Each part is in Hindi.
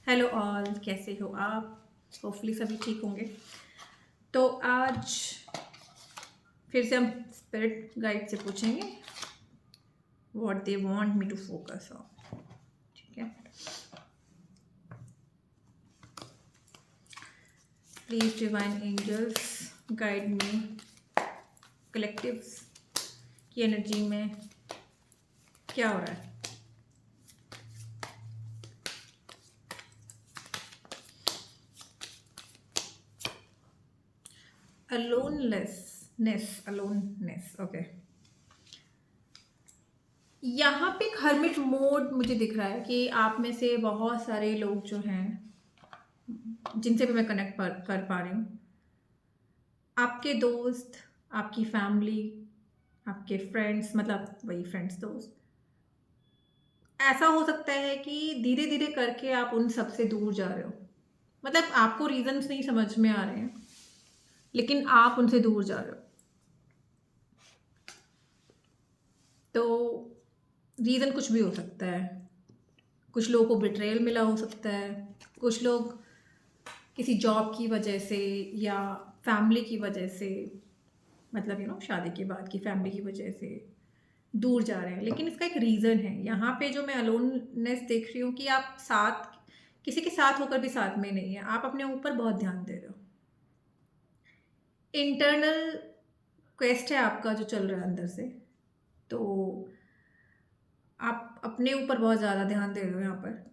हेलो ऑल, कैसे हो आप? होपफुली सभी ठीक होंगे। तो आज फिर से हम स्पिरिट गाइड से पूछेंगे what they want me to focus on. ठीक है, please divine angels guide me, collectives की एनर्जी में क्या हो रहा है। Aloneness, okay. यहाँ पे एक हर्मिट मोड मुझे दिख रहा है कि आप में से बहुत सारे लोग जो हैं, जिनसे भी मैं कनेक्ट कर पा रही हूँ, आपके दोस्त, आपकी फैमिली, आपके फ्रेंड्स, मतलब वही फ्रेंड्स दोस्त, ऐसा हो सकता है कि धीरे धीरे करके आप उन सब से दूर जा रहे हो। मतलब आपको रीजंस नहीं समझ में आ रहे हैं, लेकिन आप उनसे दूर जा रहे हो। तो रीज़न कुछ भी हो सकता है। कुछ लोगों को बिट्रेयल मिला हो सकता है, कुछ लोग किसी जॉब की वजह से या फैमिली की वजह से, मतलब शादी के बाद की फैमिली की वजह से दूर जा रहे हैं। लेकिन इसका एक रीज़न है। यहाँ पे जो मैं अलोननेस देख रही हूँ कि आप साथ, किसी के साथ होकर भी साथ में नहीं है। आप अपने ऊपर बहुत ध्यान दे रहे हो। इंटरनल क्वेस्ट है आपका जो चल रहा है अंदर से। तो आप अपने ऊपर बहुत ज़्यादा ध्यान दे रहे हो यहाँ पर।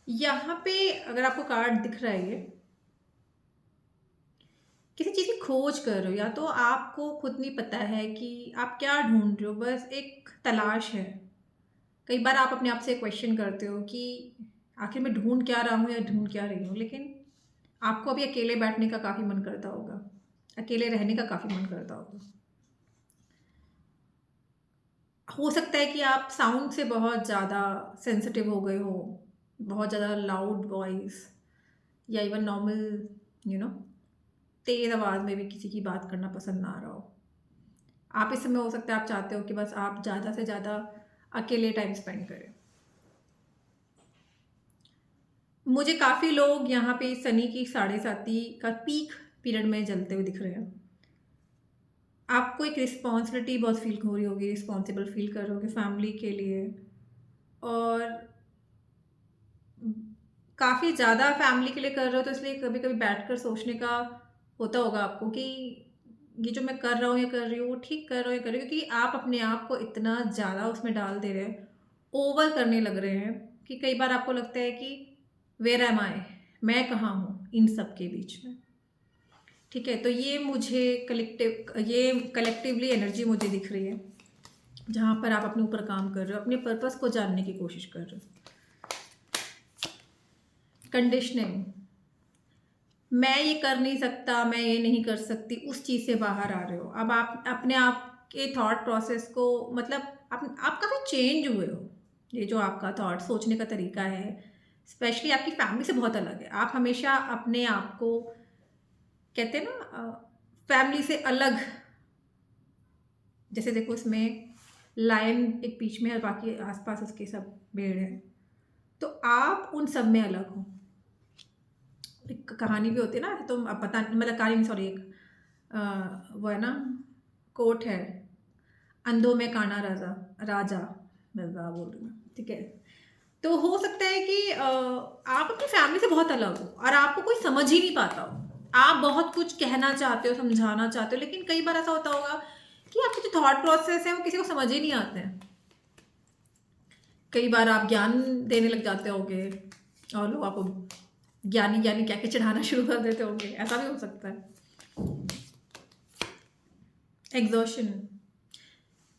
यहाँ पे अगर आपको कार्ड दिख रहा है, ये किसी चीज़ की खोज कर रहे हो, या तो आपको खुद नहीं पता है कि आप क्या ढूंढ रहे हो, बस एक तलाश है। कई बार आप अपने आप से क्वेश्चन करते हो कि आखिर मैं ढूंढ क्या रहा हूँ या ढूंढ क्या रही हूँ। लेकिन आपको अभी अकेले बैठने का काफ़ी मन करता होगा, अकेले रहने का काफ़ी मन करता होगा। हो सकता है कि आप साउंड से बहुत ज़्यादा सेंसिटिव हो गए हो, बहुत ज़्यादा लाउड वॉइस, या इवन नॉर्मल यू नो तेज़ आवाज़ में भी किसी की बात करना पसंद ना आ रहा हो। आप इस समय हो सकता है आप चाहते हो कि बस आप ज़्यादा से ज़्यादा अकेले टाइम स्पेंड करें। मुझे काफ़ी लोग यहाँ पे शनि की 7:30 का पीक पीरियड में जलते हुए दिख रहे हैं। आपको एक रिस्पॉन्सिबिलिटी बहुत फील हो रही होगी, रिस्पॉन्सिबल फील कर रहे होगे फैमिली के लिए। और काफ़ी ज़्यादा फैमिली के लिए कर रहे हो, तो इसलिए कभी-कभी बैठकर सोचने का होता होगा आपको कि ये जो मैं कर रहा हूँ या कर रही हूँ, वो ठीक कर रहा हूँ या कर रही हूँ, क्योंकि आप अपने आप को इतना ज़्यादा उसमें डाल दे रहे हैं, ओवर करने लग रहे हैं कि कई बार आपको लगता है कि वेयर एम आई, मैं कहाँ हूँ इन सब के बीच में। ठीक है, तो ये कलेक्टिवली एनर्जी मुझे दिख रही है, जहाँ पर आप अपने ऊपर काम कर रहे हो, अपने पर्पस को जानने की कोशिश कर रहे हो। कंडीशनिंग, मैं ये कर नहीं सकता, मैं ये नहीं कर सकती, उस चीज़ से बाहर आ रहे हो। अब आप अपने आप के थॉट प्रोसेस को, मतलब आप काफ़ी चेंज हुए हो। ये जो आपका थॉट सोचने का तरीका है, स्पेशली आपकी फैमिली से बहुत अलग है। आप हमेशा अपने आप को, कहते हैं ना, फैमिली से अलग। जैसे देखो, इसमें लायन एक बीच में है और बाकी आसपास उसके सब भेड़ है। तो आप उन सब में अलग हो। एक कहानी भी होती है ना, तो अब पता, मतलब कहानी नहीं, सॉरी, एक वो है ना, कोट है, अंधों में काना राजा राजा राजा बोल रही हूँ। ठीक है, तो हो सकता है कि आप अपनी फैमिली से बहुत अलग हो और आपको कोई समझ ही नहीं पाता हो। आप बहुत कुछ कहना चाहते हो, समझाना चाहते हो, लेकिन कई बार ऐसा होता होगा कि आपके जो थॉट प्रोसेस है वो किसी को समझ ही नहीं आते हैं। कई बार आप ज्ञान देने लग जाते होगे और लोग आपको ज्ञानी ज्ञानी कह के चढ़ाना शुरू कर देते होंगे, ऐसा भी हो सकता है। एग्जॉशन,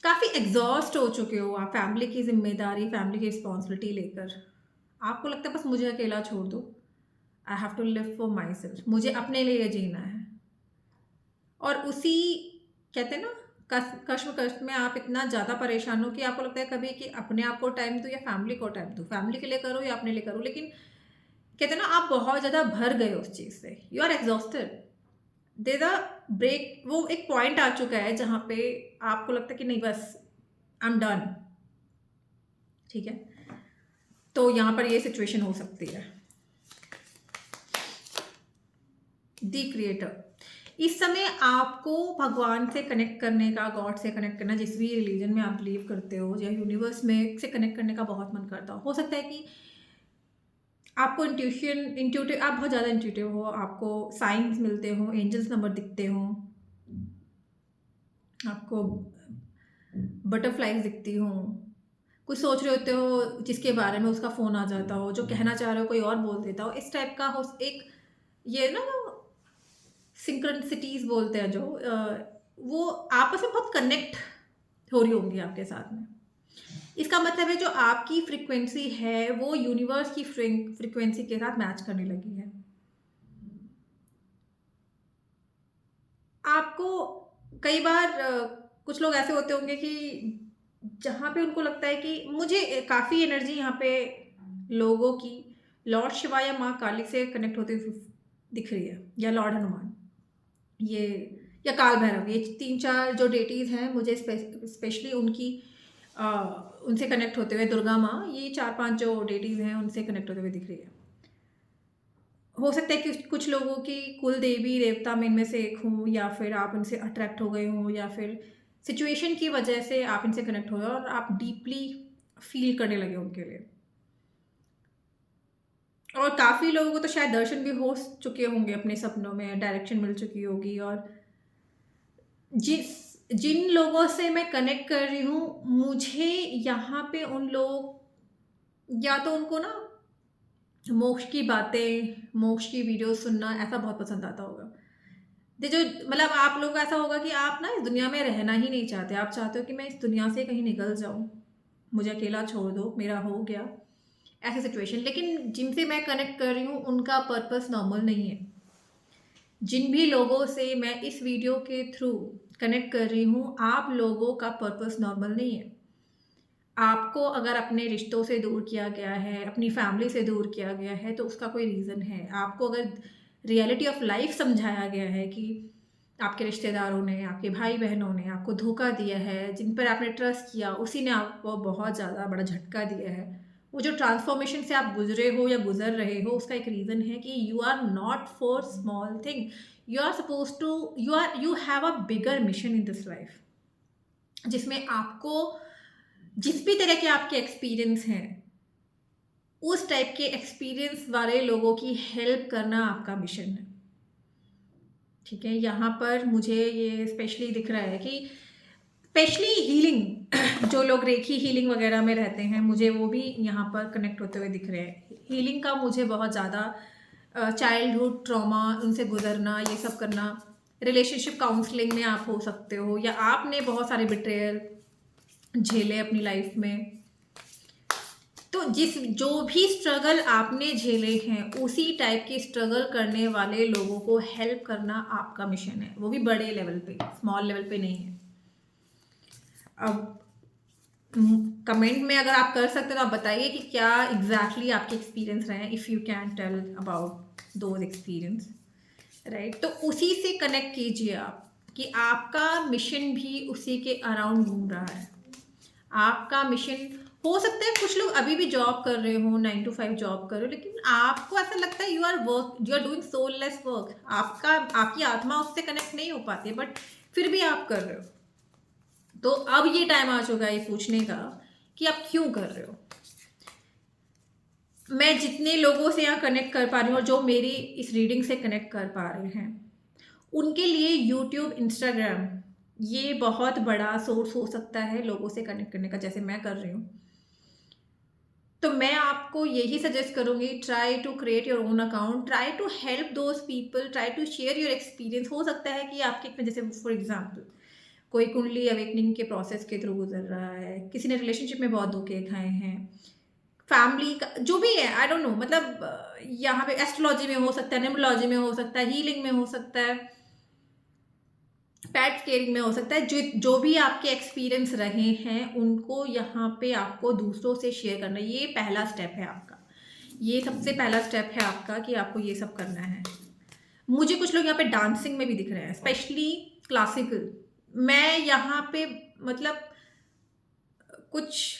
काफ़ी एग्जॉस्ट हो चुके हो आप फैमिली की जिम्मेदारी, फैमिली की रिस्पॉन्सिबिलिटी लेकर। आपको लगता है बस मुझे अकेला छोड़ दो, I have to live for myself, मुझे अपने लिए जीना है। और उसी, कहते हैं ना, कश्म कष्ट में आप इतना ज़्यादा परेशान हो कि आपको लगता है कभी कि अपने आप को टाइम दो या फैमिली को टाइम दो, फैमिली के लिए करो या अपने लिए करो। लेकिन कहते हैं ना, आप बहुत ज़्यादा भर गए उस चीज़ से, you are exhausted. There a break, वो एक पॉइंट आ चुका है जहाँ पे आपको लगता है कि नहीं, बस आई एम डन। ठीक है, तो यहाँ पर ये सिचुएशन हो सकती है। दी क्रिएटर, इस समय आपको भगवान से कनेक्ट करने का, गॉड से कनेक्ट करना, जिस भी रिलीजन में आप बिलीव करते हो या यूनिवर्स में से कनेक्ट करने का बहुत मन करता हो सकता है कि आपको इंट्यूटिव, आप बहुत ज़्यादा इंट्यूटिव हो, आपको साइंस मिलते हो, एंजल्स नंबर दिखते हो, आपको बटरफ्लाइज दिखती हो, कुछ सोच रहे होते हो जिसके बारे में उसका फ़ोन आ जाता हो, जो कहना चाह रहे हो कोई और बोल देता हो, इस टाइप का हो एक, ये ना सिंक्रोनिसिटीज बोलते हैं जो वो आपस में बहुत कनेक्ट हो रही होंगी आपके साथ में। इसका मतलब है जो आपकी फ्रीक्वेंसी है वो यूनिवर्स की फ्रीक्वेंसी के साथ मैच करने लगी है। आपको कई बार कुछ लोग ऐसे होते होंगे कि जहाँ पे उनको लगता है कि मुझे काफ़ी एनर्जी यहाँ पे लोगों की लॉर्ड शिवा या माँ काली से कनेक्ट होती हुई दिख रही है, या लॉर्ड हनुमान, ये या काल भैरव, ये 3-4 जो डेटीज़ हैं मुझे स्पेशली उनसे कनेक्ट होते हुए, दुर्गा माँ, ये 4-5 जो डेटीज़ हैं उनसे कनेक्ट होते हुए दिख रही है। हो सकता है कि कुछ लोगों की कुल देवी देवता में इनमें से एक हूँ, या फिर आप उनसे अट्रैक्ट हो गए हों, या फिर सिचुएशन की वजह से आप इनसे कनेक्ट हो गए और आप डीपली फील करने लगे उनके लिए। और काफ़ी लोगों को तो शायद दर्शन भी हो चुके होंगे अपने सपनों में, डायरेक्शन मिल चुकी होगी। और जिन लोगों से मैं कनेक्ट कर रही हूँ, मुझे यहाँ पे उन लोग, या तो उनको ना मोक्ष की बातें, मोक्ष की वीडियो सुनना ऐसा बहुत पसंद आता होगा। जो मतलब आप लोगों का ऐसा होगा कि आप ना इस दुनिया में रहना ही नहीं चाहते, आप चाहते हो कि मैं इस दुनिया से कहीं निकल जाऊँ, मुझे अकेला छोड़ दो, मेरा हो गया, ऐसी सिचुएशन। लेकिन जिनसे मैं कनेक्ट कर रही हूँ उनका पर्पस नॉर्मल नहीं है। जिन भी लोगों से मैं इस वीडियो के थ्रू कनेक्ट कर रही हूँ, आप लोगों का पर्पस नॉर्मल नहीं है। आपको अगर अपने रिश्तों से दूर किया गया है, अपनी फैमिली से दूर किया गया है, तो उसका कोई रीज़न है। आपको अगर रियलिटी ऑफ लाइफ समझाया गया है कि आपके रिश्तेदारों ने, आपके भाई बहनों ने आपको धोखा दिया है, जिन पर आपने ट्रस्ट किया उसी ने आपको बहुत ज़्यादा बड़ा झटका दिया है, वो जो ट्रांसफॉर्मेशन से आप गुजरे हो या गुजर रहे हो, उसका एक रीज़न है कि you are not for small thing, you are suppose to, you have a bigger mission in this life, जिसमें आपको जिस भी तरह के आपके एक्सपीरियंस हैं, उस टाइप के एक्सपीरियंस वाले लोगों की हेल्प करना आपका मिशन है। ठीक है, यहाँ पर मुझे ये स्पेशली दिख रहा है कि स्पेशली हीलिंग जो लोग रेखी हीलिंग वगैरह में रहते हैं, मुझे वो भी यहाँ पर कनेक्ट होते हुए दिख रहे हैं। हीलिंग का मुझे बहुत ज़्यादा चाइल्डहुड ट्रॉमा, उनसे गुजरना, ये सब करना, रिलेशनशिप काउंसलिंग में आप हो सकते हो, या आपने बहुत सारे बिट्रेयल झेले अपनी लाइफ में, तो जो भी स्ट्रगल आपने झेले हैं, उसी टाइप की स्ट्रगल करने वाले लोगों को हेल्प करना आपका मिशन है, वो भी बड़े लेवल पे, स्मॉल लेवल पे नहीं है। अब कमेंट में अगर आप कर सकते हो तो आप बताइए कि क्या एग्जैक्टली आपके एक्सपीरियंस रहे हैं, if you can tell about those experience, right. तो उसी से कनेक्ट कीजिए आप कि आपका मिशन भी उसी के अराउंड घूम रहा है। आपका मिशन हो सकता है कुछ लोग अभी भी जॉब कर रहे हो, 9 to 5 जॉब कर रहे हो, लेकिन आपको ऐसा लगता है you are doing soulless work, आपकी आत्मा उससे कनेक्ट नहीं हो पाती है, बट फिर भी आप कर रहे हो। तो अब ये टाइम आ चुका है ये पूछने का कि आप क्यों कर रहे हो। मैं जितने लोगों से यहाँ कनेक्ट कर पा रही हूँ और जो मेरी इस रीडिंग से कनेक्ट कर पा रहे हैं, उनके लिए यूट्यूब, इंस्टाग्राम ये बहुत बड़ा सोर्स हो सकता है लोगों से कनेक्ट करने का, जैसे मैं कर रही हूँ। तो मैं आपको यही सजेस्ट करूँगी, try to create your own account, try to help those people, try to share your experience. हो सकता है कि आपके, जैसे फॉर एग्जाम्पल कोई कुंडली अवेकनिंग के प्रोसेस के थ्रू गुजर रहा है, किसी ने रिलेशनशिप में बहुत धोखे खाए हैं, फैमिली का जो भी है, आई डोंट नो, मतलब यहाँ पे एस्ट्रोलॉजी में हो सकता है, न्यूमरोलॉजी में हो सकता है, हीलिंग में हो सकता है, पेट केयरिंग में हो सकता है, जो भी आपके एक्सपीरियंस रहे हैं उनको यहाँ पे आपको दूसरों से शेयर करना है। ये पहला स्टेप है आपका, ये सबसे पहला स्टेप है आपका कि आपको ये सब करना है। मुझे कुछ लोग यहाँ पे डांसिंग में भी दिख रहे हैं, स्पेशली क्लासिकल। मैं यहाँ पे मतलब कुछ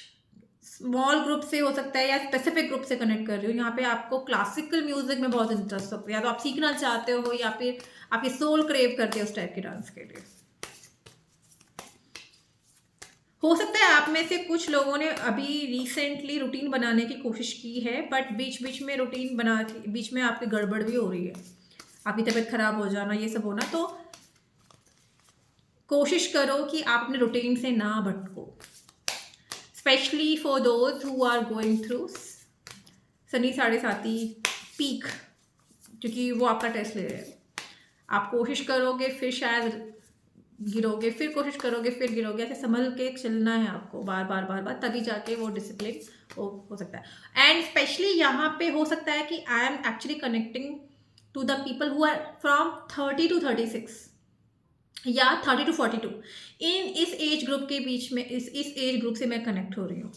स्मॉल ग्रुप से हो सकता है या स्पेसिफिक ग्रुप से कनेक्ट कर रही हो। यहाँ पे आपको क्लासिकल म्यूजिक में बहुत इंटरेस्ट हो, या तो आप सीखना चाहते हो या फिर आपकी सोल क्रेव करते हो उस टाइप के डांस के लिए। हो सकता है आप में से कुछ लोगों ने अभी रिसेंटली रूटीन बनाने की कोशिश की है, बट बीच बीच में रूटीन बना के बीच में आपकी गड़बड़ भी हो रही है, आपकी तबीयत खराब हो जाना, ये सब होना। तो कोशिश करो कि आप अपने रूटीन से ना भटको, specially for those who are going through Shani 7.5 peak, क्योंकि वो आपका टेस्ट ले रहे हैं। आप कोशिश करोगे फिर शायद गिरोगे, फिर कोशिश करोगे फिर गिरोगे, ऐसे संभल के चलना है आपको बार बार बार बार, तभी जाके वो डिसिप्लिन हो सकता है। एंड स्पेशली यहाँ पे हो सकता है कि I am actually connecting to the people who are from 30 to 36 या 30 to 42, इस एज ग्रुप के बीच में, इस एज ग्रुप से मैं कनेक्ट हो रही हूँ।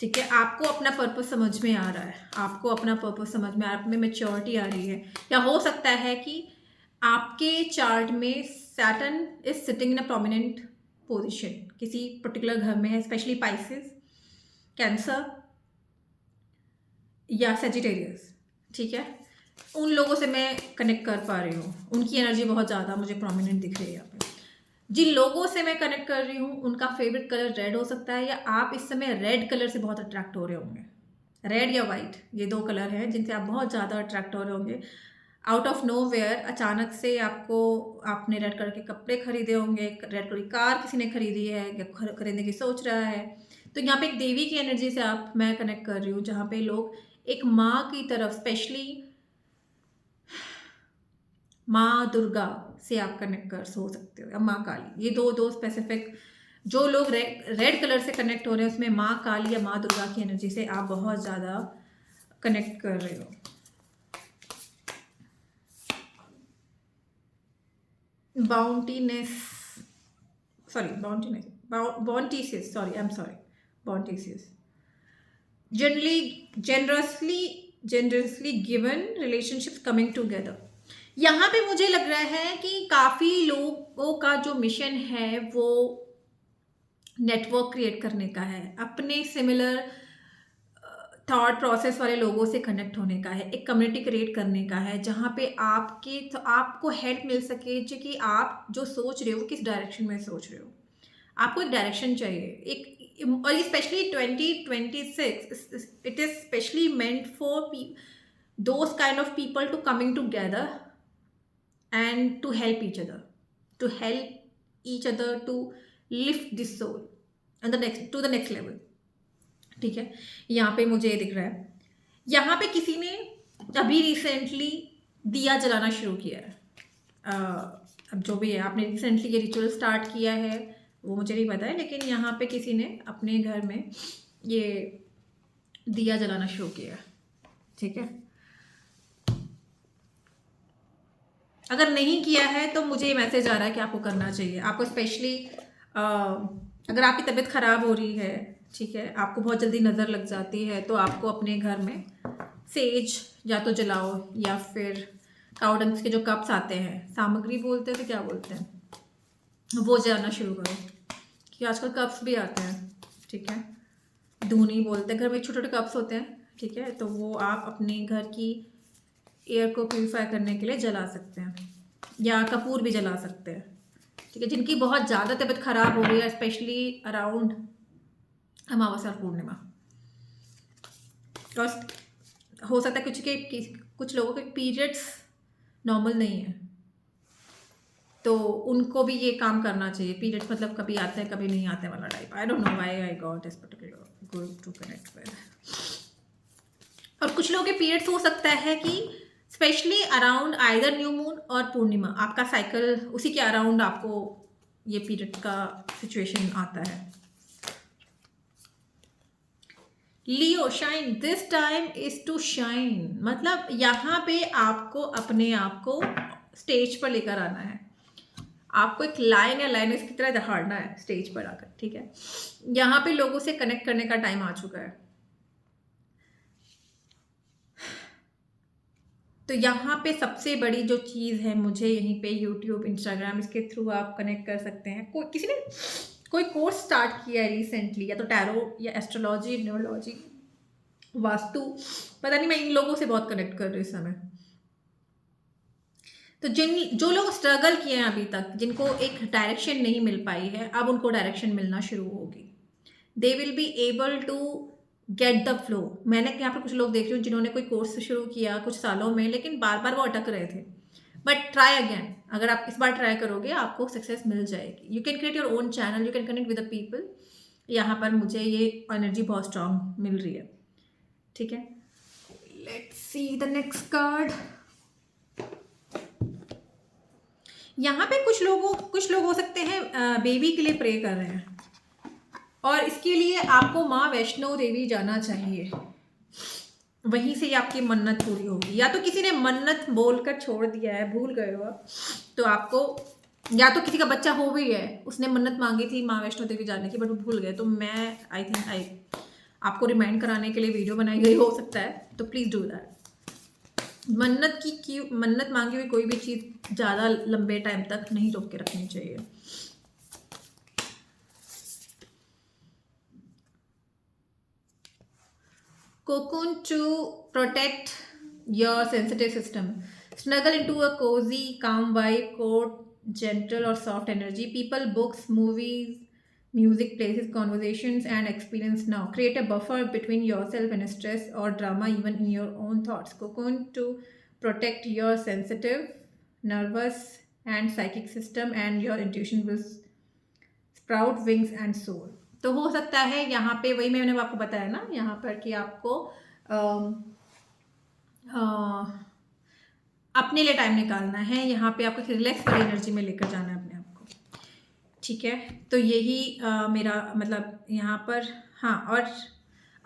ठीक है, आपको अपना पर्पस समझ में आ रहा है, आपको अपना पर्पस समझ में, आप में मैच्योरिटी आ रही है, या हो सकता है कि आपके चार्ट में Saturn is sitting in a prominent position किसी पर्टिकुलर घर में है, स्पेशली पाइसेस, कैंसर या सेजिटेरियस। ठीक है, उन लोगों से मैं कनेक्ट कर पा रही हूँ, उनकी एनर्जी बहुत ज़्यादा मुझे प्रोमिनेंट दिख रही है यहाँ पे। जिन लोगों से मैं कनेक्ट कर रही हूँ उनका फेवरेट कलर रेड हो सकता है, या आप इस समय रेड कलर से बहुत अट्रैक्ट हो रहे होंगे। रेड या वाइट, ये 2 कलर हैं जिनसे आप बहुत ज़्यादा अट्रैक्ट हो रहे होंगे। आउट ऑफ नो वेयर अचानक से आपने रेड कलर के कपड़े खरीदे होंगे, रेड कलर की कार किसी ने खरीदी है या खरीदने की सोच रहा है। तो यहाँ पे एक देवी की एनर्जी से मैं कनेक्ट कर रही हूँ, जहाँ पे लोग एक माँ की तरफ, स्पेशली माँ दुर्गा से आप कनेक्ट कर हो सकते हो, या माँ काली। ये दो स्पेसिफिक जो लोग रेड कलर से कनेक्ट हो रहे हैं, उसमें माँ काली या माँ दुर्गा की एनर्जी से आप बहुत ज़्यादा कनेक्ट कर रहे हो। Bounteous. Generously given relationships coming together. यहाँ पे मुझे लग रहा है कि काफ़ी लोगों का जो मिशन है वो नेटवर्क क्रिएट करने का है, अपने सिमिलर थॉट प्रोसेस वाले लोगों से कनेक्ट होने का है, एक कम्युनिटी क्रिएट करने का है, जहाँ पे आपको हेल्प मिल सके, जो कि आप जो सोच रहे हो किस डायरेक्शन में सोच रहे हो। आपको एक डायरेक्शन चाहिए, एक, और specially 2026 it is specially meant for those kind of people to coming together and to help each other to lift this soul to the next level. ठीक है, यहाँ पे मुझे ये दिख रहा है, यहाँ पे किसी ने अभी रिसेंटली दिया जलाना शुरू किया है। अब जो भी है, आपने रिसेंटली ये रिचुअल स्टार्ट किया है वो मुझे नहीं पता है, लेकिन यहाँ पे किसी ने अपने घर में ये दिया जलाना शुरू किया। ठीक है, अगर नहीं किया है तो मुझे ये मैसेज आ रहा है कि आपको करना चाहिए। आपको स्पेशली अगर आपकी तबीयत ख़राब हो रही है, ठीक है, आपको बहुत जल्दी नज़र लग जाती है, तो आपको अपने घर में सेज या तो जलाओ, या फिर काउडंग्स के जो कप्स आते हैं, सामग्री बोलते हैं तो क्या बोलते हैं, वो जलाना शुरू करो, कि आजकल कप्स भी आते हैं। ठीक है, धूनी बोलते हैं, घर में छोटे छोटे कप्स होते हैं। ठीक है, तो वो आप अपने घर की एयर को प्यूरिफाई करने के लिए जला सकते हैं, या कपूर भी जला सकते हैं। ठीक है, जिनकी बहुत ज़्यादा तबीयत ख़राब हो रही है, स्पेशली अराउंड अमावस्या और पूर्णिमा, और हो सकता है कुछ लोगों के पीरियड्स नॉर्मल नहीं है, तो उनको भी ये काम करना चाहिए। पीरियड्स मतलब कभी आते हैं कभी नहीं आते वाला type. I don't know why I got this particular going to connect with. और कुछ लोगों के पीरियड्स हो सकता है कि specially around either new moon और पूर्णिमा, आपका साइकिल उसी के अराउंड आपको ये पीरियड का सिचुएशन आता है। Leo shine, this time is to shine, मतलब यहाँ पे आपको अपने आप को स्टेज पर लेकर आना है, आपको एक लाइन या लाइनर्स की तरह दहाड़ना है स्टेज पर आकर। ठीक है, यहाँ पे लोगों से कनेक्ट करने का टाइम आ चुका है। तो यहाँ पे सबसे बड़ी जो चीज़ है, मुझे यहीं पे यूट्यूब, इंस्टाग्राम, इसके थ्रू आप कनेक्ट कर सकते हैं। किसी ने कोई कोर्स स्टार्ट किया है रिसेंटली, या तो टैरो या एस्ट्रोलॉजी, न्यूरोलॉजी, वास्तु, पता नहीं, मैं इन लोगों से बहुत कनेक्ट कर रही हूँ इस समय। तो जो लोग स्ट्रगल किए हैं अभी तक, जिनको एक डायरेक्शन नहीं मिल पाई है, अब उनको डायरेक्शन मिलना शुरू होगी। They will be able to get the flow. मैंने यहाँ पर कुछ लोग देख रही हूँ जिन्होंने कोई कोर्स शुरू किया कुछ सालों में, लेकिन बार बार वो अटक रहे थे। बट ट्राई अगेन, अगर आप इस बार ट्राई करोगे आपको सक्सेस मिल जाएगी। You can create your own channel, you can connect with the people. यहाँ पर मुझे ये एनर्जी बहुत स्ट्रांग मिल रही है, ठीक है। Let's see the next card. यहाँ पे कुछ लोग हो सकते हैं बेबी के लिए प्रे कर रहे हैं, और इसके लिए आपको माँ वैष्णो देवी जाना चाहिए। वहीं से ही आपकी मन्नत पूरी होगी। या तो किसी ने मन्नत बोलकर छोड़ दिया है, भूल गए हो आप, तो आपको, या तो किसी का बच्चा हो भी है, उसने मन्नत मांगी थी माँ वैष्णो देवी जाने की, बट वो भूल गए, तो मैं आई थिंक आपको रिमाइंड कराने के लिए वीडियो बनाई गई हो सकता है, तो प्लीज़ डू दैट। मन्नत मांगी हुई कोई भी चीज़ ज़्यादा लंबे टाइम तक नहीं रोक के रखनी चाहिए। Cocoon to protect your sensitive system. Snuggle into a cozy, calm vibe, coat, gentle or soft energy. People, books, movies, music, places, conversations, and experience now. Create a buffer between yourself and stress or drama, even in your own thoughts. Cocoon to protect your sensitive, nervous, and psychic system, and your intuition will sprout wings and soar. तो हो सकता है यहाँ पे, वही मैंने आपको बताया ना यहाँ पर, कि आपको अपने लिए टाइम निकालना है। यहाँ पे आपको रिलैक्स वाली एनर्जी में लेकर जाना है अपने आप को, ठीक है। तो यही मेरा मतलब यहाँ पर, हाँ। और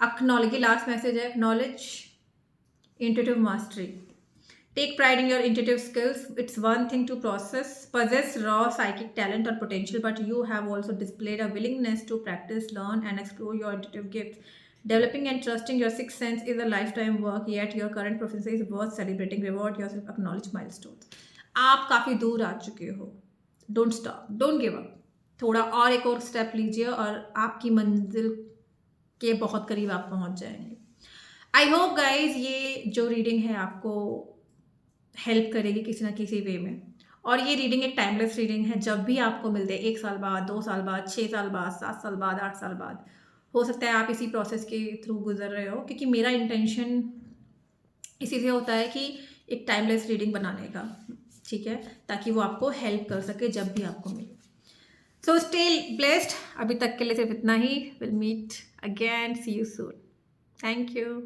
एक्नॉलेज, लास्ट मैसेज है, acknowledge intuitive mastery. Take pride in your intuitive skills. It's one thing to possess raw psychic talent or potential, but you have also displayed a willingness to practice, learn, and explore your intuitive gifts. Developing and trusting your sixth sense is a lifetime work, yet your current proficiency is worth celebrating. Reward yourself, acknowledge milestones. आप काफ़ी दूर आ चुके हो। Don't stop, don't give up. थोड़ा और एक और स्टेप लीजिए और आपकी मंजिल के बहुत करीब आप पहुंच जाएंगे। आई होप गाइज ये जो रीडिंग है आपको हेल्प करेगी किसी ना किसी वे में। और ये रीडिंग एक टाइमलेस रीडिंग है, जब भी आपको मिलते हैं, 1 साल बाद, 2 साल बाद, 6 साल बाद, 7 साल बाद, 8 साल बाद, हो सकता है आप इसी प्रोसेस के थ्रू गुजर रहे हो, क्योंकि मेरा इंटेंशन इसी से होता है कि एक टाइमलेस रीडिंग बनाने का, ठीक है, ताकि वो आपको हेल्प कर सके जब भी आपको मिले। So stay blessed. अभी तक के लिए सिर्फ इतना ही। Will meet again, see you soon. Thank you.